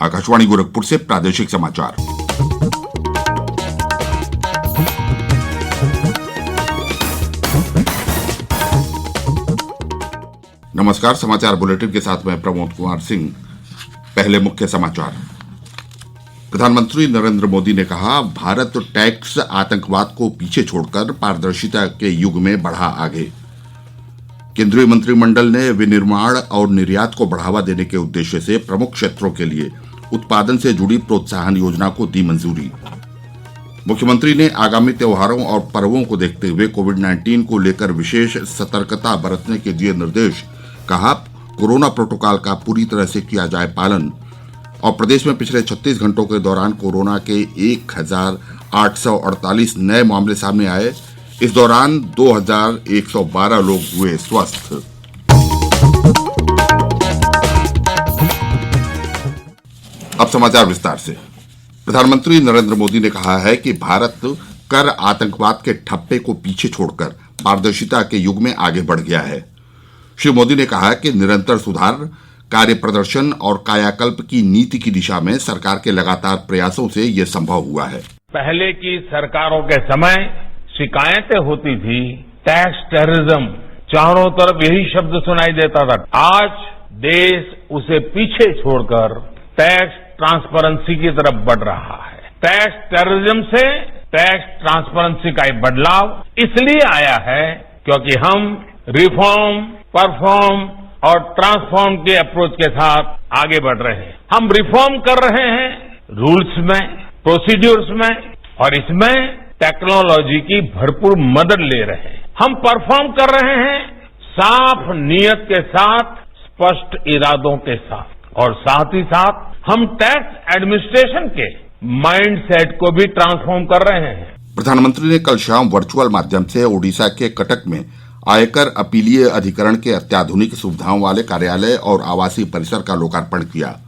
आकाशवाणी गोरखपुर से प्रादेशिक समाचार। नमस्कार। समाचार बुलेटिन के साथ मैं प्रमोद कुमार सिंह। पहले मुख्य समाचार। प्रधानमंत्री नरेंद्र मोदी ने कहा, भारत टैक्स आतंकवाद को पीछे छोड़कर पारदर्शिता के युग में बढ़ा आगे। केंद्रीय मंत्रिमंडल ने विनिर्माण और निर्यात को बढ़ावा देने के उद्देश्य से प्रमुख क्षेत्रों के लिए उत्पादन से जुड़ी प्रोत्साहन योजना को दी मंजूरी। मुख्यमंत्री ने आगामी त्योहारों और पर्वों को देखते हुए कोविड-19 को लेकर विशेष सतर्कता बरतने के दिए निर्देश। कहा, कोरोना प्रोटोकॉल का पूरी तरह से किया जाए पालन। और प्रदेश में पिछले 36 घंटों के दौरान कोरोना के 1,848 नए मामले सामने आए। इस दौरान 2,112 लोग हुए स्वस्थ। अब समाचार विस्तार से। प्रधानमंत्री नरेंद्र मोदी ने कहा है कि भारत कर आतंकवाद के ठप्पे को पीछे छोड़कर पारदर्शिता के युग में आगे बढ़ गया है। श्री मोदी ने कहा कि निरंतर सुधार, कार्य प्रदर्शन और कायाकल्प की नीति की दिशा में सरकार के लगातार प्रयासों से ये संभव हुआ है। पहले की सरकारों के समय शिकायतें होती थी, टैक्स टेररिज्म, चारों तरफ यही शब्द सुनाई देता था। आज देश उसे पीछे छोड़कर टैक्स ट्रांसपेरेंसी की तरफ बढ़ रहा है। टैक्स टेररिज्म से टैक्स ट्रांसपेरेंसी का एक बदलाव इसलिए आया है क्योंकि हम रिफॉर्म, परफॉर्म और ट्रांसफॉर्म के अप्रोच के साथ आगे बढ़ रहे हैं। हम रिफॉर्म कर रहे हैं रूल्स में, प्रोसीड्यूर्स में, और इसमें टेक्नोलॉजी की भरपूर मदद ले रहे हैं। हम परफॉर्म कर रहे हैं साफ नीयत के साथ, स्पष्ट इरादों के साथ, और साथ ही साथ हम टैक्स एडमिनिस्ट्रेशन के माइंडसेट को भी ट्रांसफॉर्म कर रहे हैं। प्रधानमंत्री ने कल शाम वर्चुअल माध्यम से ओडिशा के कटक में आयकर अपीलीय अधिकरण के अत्याधुनिक सुविधाओं वाले कार्यालय और आवासीय परिसर का लोकार्पण किया।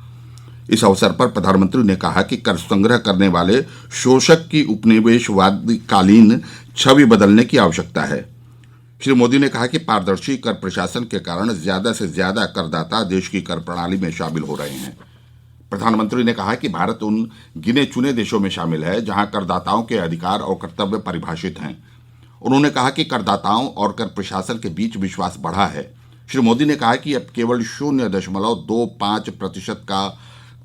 इस अवसर पर प्रधानमंत्री ने कहा कि कर संग्रह करने वाले शोषक की उपनिवेशवादकालीन छवि बदलने की आवश्यकता है। श्री मोदी ने कहा कि पारदर्शी कर प्रशासन के कारण ज्यादा से ज्यादा करदाता देश की कर प्रणाली में शामिल हो रहे हैं। प्रधानमंत्री ने कहा कि भारत उन गिने चुने देशों में शामिल है जहां करदाताओं के अधिकार और कर्तव्य परिभाषित हैं। उन्होंने कहा कि करदाताओं और कर प्रशासन के बीच विश्वास बढ़ा है। श्री मोदी ने कहा कि अब केवल 0.25% का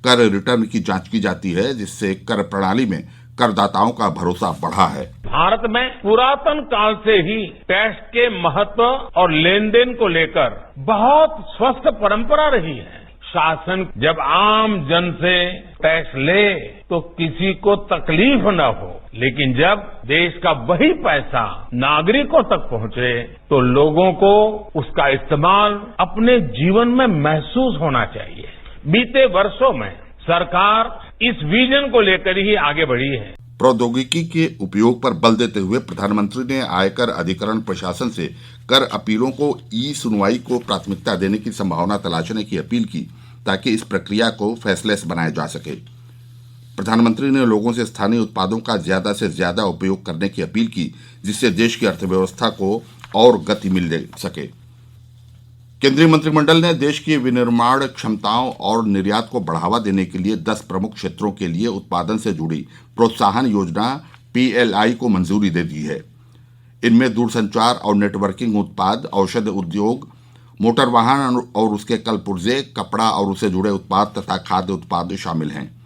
कर रिटर्न की जांच की जाती है, जिससे कर प्रणाली में करदाताओं का भरोसा बढ़ा है। भारत में पुरातन काल से ही टैक्स के महत्व और लेन देन को लेकर बहुत स्वस्थ परंपरा रही है। शासन जब आम जन से टैक्स ले तो किसी को तकलीफ न हो, लेकिन जब देश का वही पैसा नागरिकों तक पहुंचे तो लोगों को उसका इस्तेमाल अपने जीवन में महसूस होना चाहिए। बीते वर्षों में सरकार इस विजन को लेकर ही आगे बढ़ी है। प्रौद्योगिकी के उपयोग पर बल देते हुए प्रधानमंत्री ने आयकर अधिकरण प्रशासन से कर अपीलों को ई-सुनवाई को प्राथमिकता देने की संभावना तलाशने की अपील की, ताकि इस प्रक्रिया को फैसलेस बनाया जा सके। प्रधानमंत्री ने लोगों से स्थानीय उत्पादों का ज्यादा से ज्यादा उपयोग करने की अपील की, जिससे देश की अर्थव्यवस्था को और गति मिल सके। केंद्रीय मंत्रिमंडल ने देश की विनिर्माण क्षमताओं और निर्यात को बढ़ावा देने के लिए 10 प्रमुख क्षेत्रों के लिए उत्पादन से जुड़ी प्रोत्साहन योजना PLI को मंजूरी दे दी है। इनमें दूरसंचार और नेटवर्किंग उत्पाद, औषध उद्योग, मोटर वाहन और उसके कल पुर्जे, कपड़ा और उससे जुड़े उत्पाद तथा खाद्य उत्पाद शामिल हैं।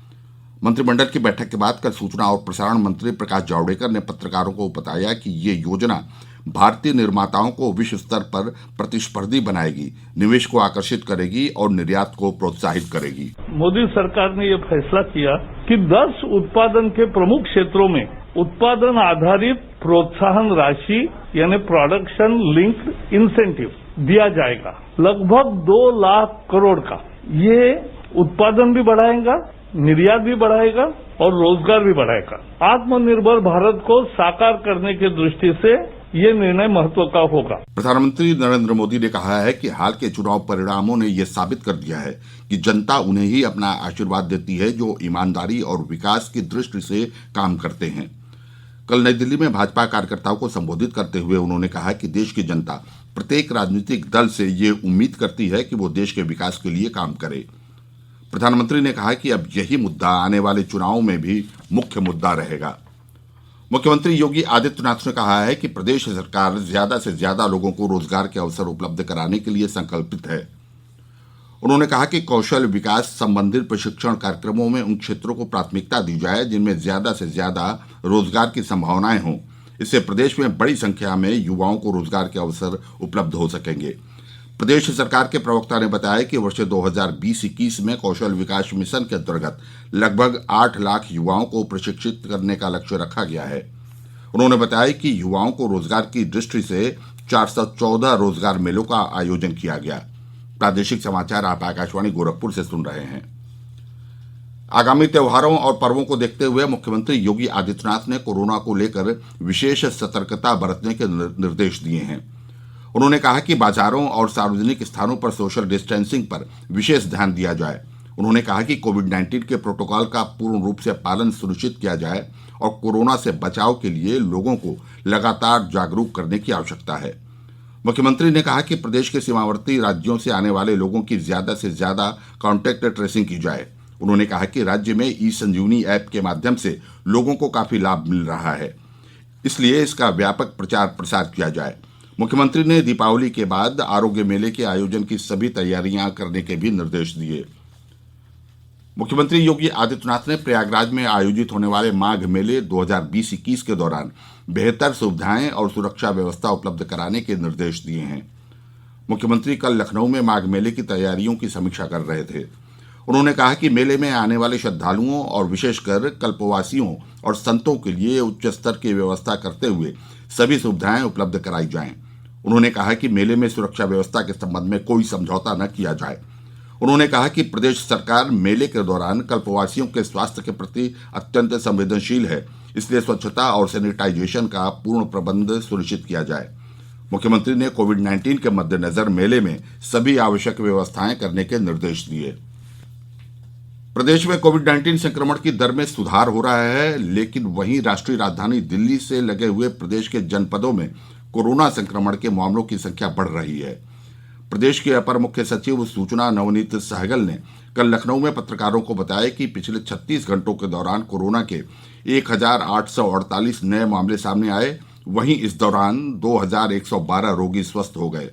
मंत्रिमंडल की बैठक के बाद कल सूचना और प्रसारण मंत्री प्रकाश जावड़ेकर ने पत्रकारों को बताया कि ये योजना भारतीय निर्माताओं को विश्व स्तर पर प्रतिस्पर्धी बनाएगी, निवेश को आकर्षित करेगी और निर्यात को प्रोत्साहित करेगी। मोदी सरकार ने यह फैसला किया कि 10 उत्पादन के प्रमुख क्षेत्रों में उत्पादन आधारित प्रोत्साहन राशि यानी प्रोडक्शन लिंक्ड इंसेंटिव दिया जाएगा, लगभग 2 लाख करोड़ का। ये उत्पादन भी बढ़ाएगा, निर्यात भी बढ़ाएगा और रोजगार भी बढ़ाएगा। आत्मनिर्भर भारत को साकार करने की दृष्टि से ये निर्णय महत्व का होगा। प्रधानमंत्री नरेंद्र मोदी ने कहा है कि हाल के चुनाव परिणामों ने यह साबित कर दिया है कि जनता उन्हें ही अपना आशीर्वाद देती है जो ईमानदारी और विकास की दृष्टि से काम करते हैं। कल नई दिल्ली में भाजपा कार्यकर्ताओं को संबोधित करते हुए उन्होंने कहा कि देश की जनता प्रत्येक राजनीतिक दल से ये उम्मीद करती है कि वो देश के विकास के लिए काम करे। प्रधानमंत्री ने कहा कि अब यही मुद्दा आने वाले चुनावों में भी मुख्य मुद्दा रहेगा। मुख्यमंत्री योगी आदित्यनाथ ने कहा है कि प्रदेश सरकार ज्यादा से ज्यादा लोगों को रोजगार के अवसर उपलब्ध कराने के लिए संकल्पित है। उन्होंने कहा कि कौशल विकास संबंधित प्रशिक्षण कार्यक्रमों में उन क्षेत्रों को प्राथमिकता दी जाए जिनमें ज्यादा से ज्यादा रोजगार की संभावनाएं हों। इससे प्रदेश में बड़ी संख्या में युवाओं को रोजगार के अवसर उपलब्ध हो सकेंगे। प्रदेश सरकार के प्रवक्ता ने बताया कि वर्ष 2020-21 में कौशल विकास मिशन के अंतर्गत लगभग 8 लाख युवाओं को प्रशिक्षित करने का लक्ष्य रखा गया है। उन्होंने बताया कि युवाओं को रोजगार की दृष्टि से 414 रोजगार मेलों का आयोजन किया गया। प्रादेशिक समाचार आप आकाशवाणी गोरखपुर से सुन रहे हैं। आगामी त्योहारों और पर्वों को देखते हुए मुख्यमंत्री योगी आदित्यनाथ ने कोरोना को लेकर विशेष सतर्कता बरतने के निर्देश दिए हैं। उन्होंने कहा कि बाजारों और सार्वजनिक स्थानों पर सोशल डिस्टेंसिंग पर विशेष ध्यान दिया जाए। उन्होंने कहा कि कोविड-19 के प्रोटोकॉल का पूर्ण रूप से पालन सुनिश्चित किया जाए और कोरोना से बचाव के लिए लोगों को लगातार जागरूक करने की आवश्यकता है। मुख्यमंत्री ने कहा कि प्रदेश के सीमावर्ती राज्यों से आने वाले लोगों की ज्यादा से ज्यादा कॉन्टैक्ट ट्रेसिंग की जाए। उन्होंने कहा कि राज्य में ई-संजीवनी ऐप के माध्यम से लोगों को काफी लाभ मिल रहा है, इसलिए इसका व्यापक प्रचार प्रसार किया जाए। मुख्यमंत्री ने दीपावली के बाद आरोग्य मेले के आयोजन की सभी तैयारियां करने के भी निर्देश दिए। मुख्यमंत्री योगी आदित्यनाथ ने प्रयागराज में आयोजित होने वाले माघ मेले 2020-21 के दौरान बेहतर सुविधाएं और सुरक्षा व्यवस्था उपलब्ध कराने के निर्देश दिए हैं। मुख्यमंत्री कल लखनऊ में माघ मेले की तैयारियों की समीक्षा कर रहे थे। उन्होंने कहा कि मेले में आने वाले श्रद्धालुओं और विशेषकर कल्पवासियों और संतों के लिए उच्च स्तर की व्यवस्था करते हुए सभी सुविधाएं उपलब्ध कराई जाएं। उन्होंने कहा कि मेले में सुरक्षा व्यवस्था के संबंध में कोई समझौता न किया जाए। उन्होंने कहा कि प्रदेश सरकार मेले के दौरान कल्पवासियों के स्वास्थ्य के प्रति अत्यंत संवेदनशील है, इसलिए स्वच्छता और सैनिटाइजेशन का पूर्ण प्रबंध सुनिश्चित किया जाए। मुख्यमंत्री ने कोविड-19 के मद्देनजर मेले में सभी आवश्यक व्यवस्थाएं करने के निर्देश दिए। प्रदेश में कोविड-19 संक्रमण की दर में सुधार हो रहा है, लेकिन वहीं राष्ट्रीय राजधानी दिल्ली से लगे हुए प्रदेश के जनपदों में कोरोना संक्रमण के मामलों की संख्या बढ़ रही है। प्रदेश के अपर मुख्य सचिव सूचना नवनीत सहगल ने कल लखनऊ में पत्रकारों को बताया कि पिछले 36 घंटों के दौरान कोरोना के 1848 नए मामले सामने आए। वहीं इस दौरान 2112 रोगी स्वस्थ हो गए।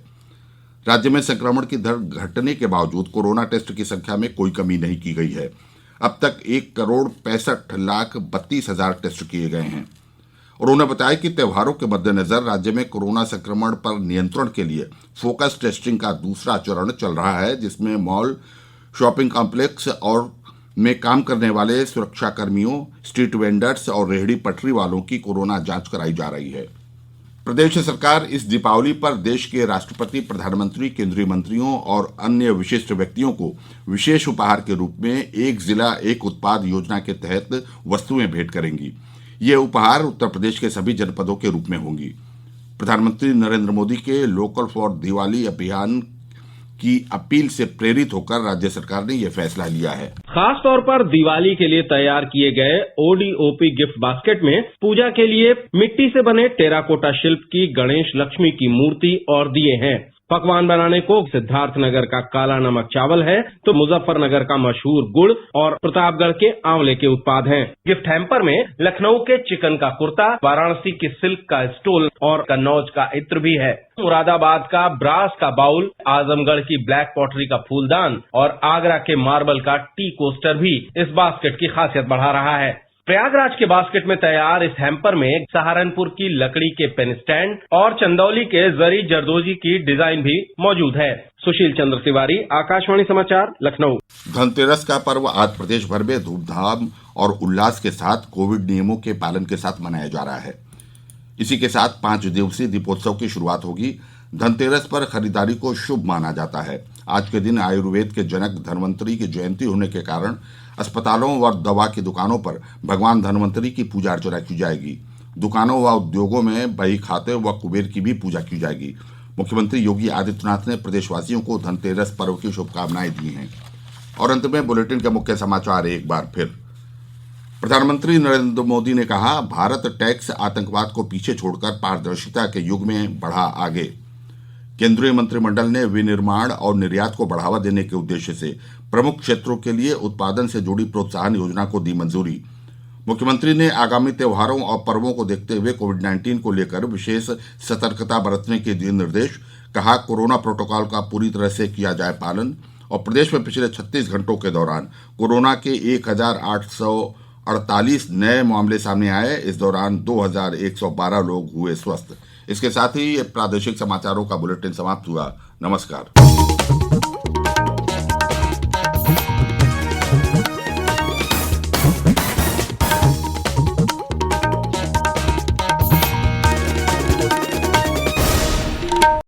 राज्य में संक्रमण की दर घटने के बावजूद कोरोना टेस्ट की संख्या में कोई कमी नहीं की गई है। अब तक 1,65,32,000 टेस्ट किए गए हैं। उन्होंने बताया कि त्योहारों के मद्देनजर राज्य में कोरोना संक्रमण पर नियंत्रण के लिए फोकस टेस्टिंग का दूसरा चरण चल रहा है, जिसमें मॉल, शॉपिंग कॉम्प्लेक्स और में काम करने वाले सुरक्षाकर्मियों, स्ट्रीट वेंडर्स और रेहड़ी पटरी वालों की कोरोना जांच कराई जा रही है। प्रदेश सरकार इस दीपावली पर देश के राष्ट्रपति, प्रधानमंत्री, केंद्रीय मंत्रियों और अन्य विशिष्ट व्यक्तियों को विशेष उपहार के रूप में एक जिला एक उत्पाद योजना के तहत वस्तुएं भेंट करेंगी। ये उपहार उत्तर प्रदेश के सभी जनपदों के रूप में होंगी। प्रधानमंत्री नरेंद्र मोदी के लोकल फॉर दिवाली अभियान की अपील से प्रेरित होकर राज्य सरकार ने यह फैसला लिया है। खास तौर पर दिवाली के लिए तैयार किए गए ओडीओपी गिफ्ट बास्केट में पूजा के लिए मिट्टी से बने टेराकोटा शिल्प की गणेश लक्ष्मी की मूर्ति और दिए हैं। पकवान बनाने को सिद्धार्थनगर का काला नमक चावल है तो मुजफ्फरनगर का मशहूर गुड़ और प्रतापगढ़ के आंवले के उत्पाद हैं। गिफ्ट हैम्पर में लखनऊ के चिकन का कुर्ता, वाराणसी की सिल्क का स्टोल और कन्नौज का इत्र भी है। मुरादाबाद का ब्रास का बाउल, आजमगढ़ की ब्लैक पॉटरी का फूलदान और आगरा के मार्बल का टी कोस्टर भी इस बास्केट की खासियत बढ़ा रहा है। प्रयागराज के बास्केट में तैयार इस हैम्पर में सहारनपुर की लकड़ी के पेन स्टैंड और चंदौली के जरी जरदोजी की डिजाइन भी मौजूद है। सुशील चंद्र तिवारी, आकाशवाणी समाचार, लखनऊ। धनतेरस का पर्व आज प्रदेश भर में धूमधाम और उल्लास के साथ कोविड नियमों के पालन के साथ मनाया जा रहा है। इसी के साथ 5 दिवसीय दीपोत्सव की शुरुआत होगी। धनतेरस पर खरीदारी को शुभ माना जाता है। आज के दिन आयुर्वेद के जनक धन्वंतरी की जयंती होने के कारण अस्पतालों व दवा की दुकानों पर भगवान धन्वंतरी की पूजा अर्चना की जाएगी। दुकानों व उद्योगों में बही खाते व कुबेर की भी पूजा की जाएगी। मुख्यमंत्री योगी आदित्यनाथ ने प्रदेशवासियों को धनतेरस पर्व की शुभकामनाएं दी हैं। और अंत में बुलेटिन के मुख्य समाचार एक बार फिर। प्रधानमंत्री नरेंद्र मोदी ने कहा, भारत टैक्स आतंकवाद को पीछे छोड़कर पारदर्शिता के युग में बढ़ा आगे। केंद्रीय मंत्रिमंडल ने विनिर्माण और निर्यात को बढ़ावा देने के उद्देश्य से प्रमुख क्षेत्रों के लिए उत्पादन से जुड़ी प्रोत्साहन योजना को दी मंजूरी। मुख्यमंत्री ने आगामी त्योहारों और पर्वों को देखते हुए कोविड-19 को लेकर विशेष सतर्कता बरतने के दिए निर्देश। कहा, कोरोना प्रोटोकॉल का पूरी तरह से किया जाए पालन। और प्रदेश में पिछले 36 घंटों के दौरान कोरोना के 1848 नए मामले सामने आए। इस दौरान 2112 लोग हुए स्वस्थ। इसके साथ ही प्रादेशिक समाचारों का बुलेटिन समाप्त हुआ। नमस्कार।